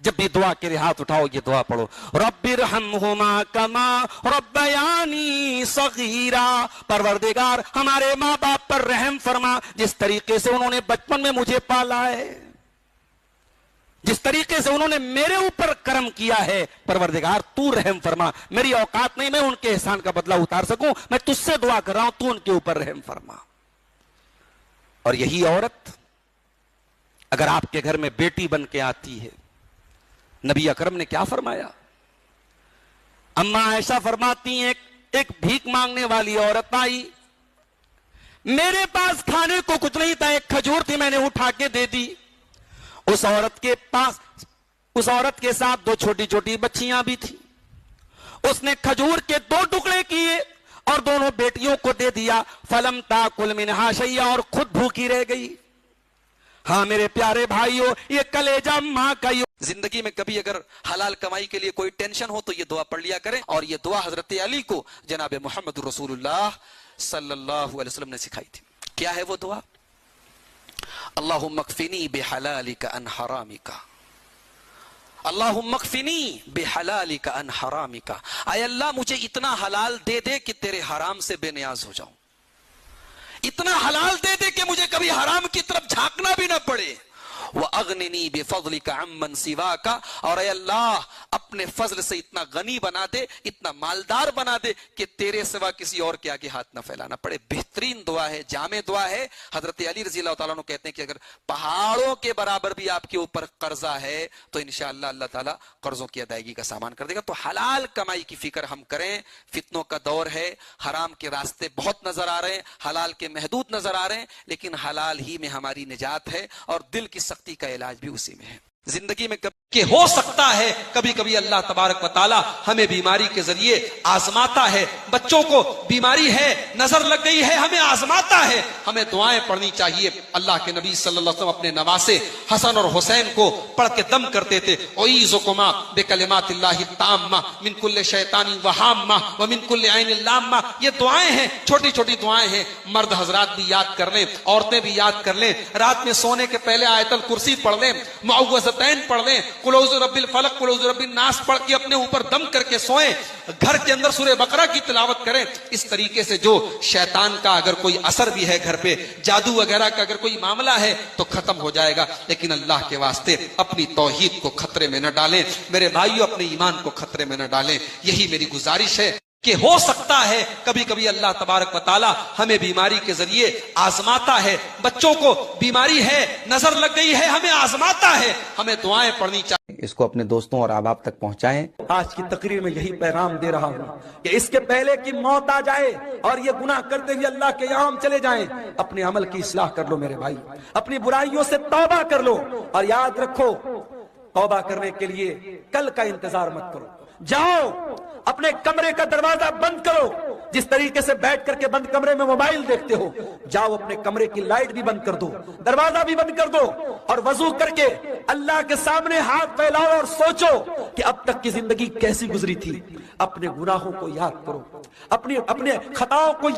جب بھی دعا کے لیے ہاتھ اٹھاؤ یہ دعا پڑھو، ربرحمہما کما ربیانی صغیرا، پروردگار ہمارے ماں باپ پر رحم فرما جس طریقے سے انہوں نے بچپن میں مجھے پالا ہے، جس طریقے سے انہوں نے میرے اوپر کرم کیا ہے، پروردگار تو رحم فرما، میری اوقات نہیں میں ان کے احسان کا بدلہ اتار سکوں، میں تجھ سے دعا کر رہا ہوں تو ان کے اوپر رحم فرما۔ اور یہی عورت اگر آپ کے گھر میں بیٹی بن کے آتی ہے، نبی اکرم نے کیا فرمایا؟ اماں عائشہ فرماتی ہیں ایک بھیک مانگنے والی عورت آئی، میرے پاس کھانے کو کچھ نہیں تھا، ایک کھجور تھی میں نے اٹھا کے دے دی، اس عورت کے ساتھ دو چھوٹی چھوٹی بچیاں بھی تھی، اس نے کھجور کے 2 ٹکڑے کیے اور دونوں بیٹیوں کو دے دیا، فلم تاکل منہا شیئا، اور خود بھوکی رہ گئی۔ ہاں میرے پیارے بھائیوں، یہ کلیجہ ماں کا زندگی میں کبھی اگر حلال کمائی کے لیے کوئی ٹینشن ہو تو یہ دعا پڑھ لیا کریں، اور یہ دعا حضرت علی کو جناب محمد رسول اللہ صلی اللہ علیہ وسلم نے سکھائی تھی۔ کیا ہے وہ دعا؟ اللہم اکفنی بحلالک عن حرامک، اللہم اکفنی بحلالک عن حرامک، اے اللہ مجھے اتنا حلال دے دے کہ تیرے حرام سے بے نیاز ہو جاؤں، اتنا حلال دے دے کہ مجھے کبھی حرام کی طرف جھانکنا بھی نہ پڑے، وَأَغْنِنِي بِفَضْلِكَ عَمَّنْ سِوَاكَ، اور اے اللہ اپنے فضل سے اتنا غنی بنا دے، اتنا مالدار بنا دے کہ تیرے سوا کسی اور کے آگے ہاتھ نہ پھیلانا پڑے۔ بہترین دعا ہے، جامع دعا ہے۔ حضرت علی رضی اللہ تعالیٰ عنہ کہتے ہیں کہ اگر پہاڑوں کے برابر بھی آپ کے اوپر قرضہ ہے تو انشاءاللہ اللہ تعالیٰ قرضوں کی ادائیگی کا سامان کر دے گا۔ تو حلال کمائی کی فکر ہم کریں، فتنوں کا دور ہے، حرام کے راستے بہت نظر آ رہے ہیں، حلال کے محدود نظر آ رہے ہیں، لیکن حلال ہی میں ہماری نجات ہے، اور دل کی سختی کا علاج بھی اسی میں ہے۔ زندگی میں کہ ہو سکتا ہے کبھی کبھی اللہ تبارک و تعالی ہمیں بیماری کے ذریعے آزماتا ہے، بچوں کو بیماری ہے، نظر لگ گئی ہے، ہمیں آزماتا ہے، ہمیں دعائیں پڑھنی چاہیے۔ اللہ کے نبی صلی اللہ علیہ وسلم اپنے نواسے حسن اور حسین کو پڑھ کے دم کرتے تھے، اعیذکما بکلمات اللہ التامہ من کل شیطان وہامہ ومن کل عین لامہ۔ یہ دعائیں ہیں، چھوٹی چھوٹی دعائیں ہیں، مرد حضرات بھی یاد کر لیں، عورتیں بھی یاد کر لیں، رات میں سونے کے پہلے آیت الکرسی پڑھ لیں، معوذتین پڑھ لیں، قل اعوذ برب الفلق قل اعوذ برب الناس پڑھ کے اپنے اوپر دم کر کے سوئیں، گھر کے اندر سورہ بقرہ کی تلاوت کریں۔ اس طریقے سے جو شیطان کا اگر کوئی اثر بھی ہے گھر پہ، جادو وغیرہ کا اگر کوئی معاملہ ہے تو ختم ہو جائے گا، لیکن اللہ کے واسطے اپنی توحید کو خطرے میں نہ ڈالیں میرے بھائیو، اپنے ایمان کو خطرے میں نہ ڈالیں۔ یہی میری گزارش ہے کہ ہو سکتا ہے کبھی کبھی اللہ تبارک و تعالی ہمیں بیماری کے ذریعے آزماتا ہے، بچوں کو بیماری ہے، نظر لگ گئی ہے، ہمیں آزماتا ہے، ہمیں دعائیں پڑھنی چاہیے۔ اس کو اپنے دوستوں اور احباب تک پہنچائیں۔ آج کی تقریر میں یہی پیغام دے رہا ہوں کہ اس کے پہلے کہ موت آ جائے اور یہ گناہ کرتے ہوئے اللہ کے یہاں چلے جائیں، اپنے عمل کی اصلاح کر لو میرے بھائی، اپنی برائیوں سے توبہ کر لو، اور یاد رکھو توبہ کرنے کے لیے کل کا انتظار مت کرو، جاؤ اپنے کمرے کا دروازہ بند کرو، جس طریقے سے بیٹھ کر کے بند کمرے میں موبائل دیکھتے ہو، جاؤ اپنے کمرے کی لائٹ بھی بند کر دو، دروازہ بھی بند کر دو، اور وضو کر کے اللہ کے سامنے ہاتھ پھیلاؤ اور سوچو کہ اب تک کی زندگی کیسی گزری تھی، اپنے گناہوں کو یاد کرو، اپنے خطاؤں کو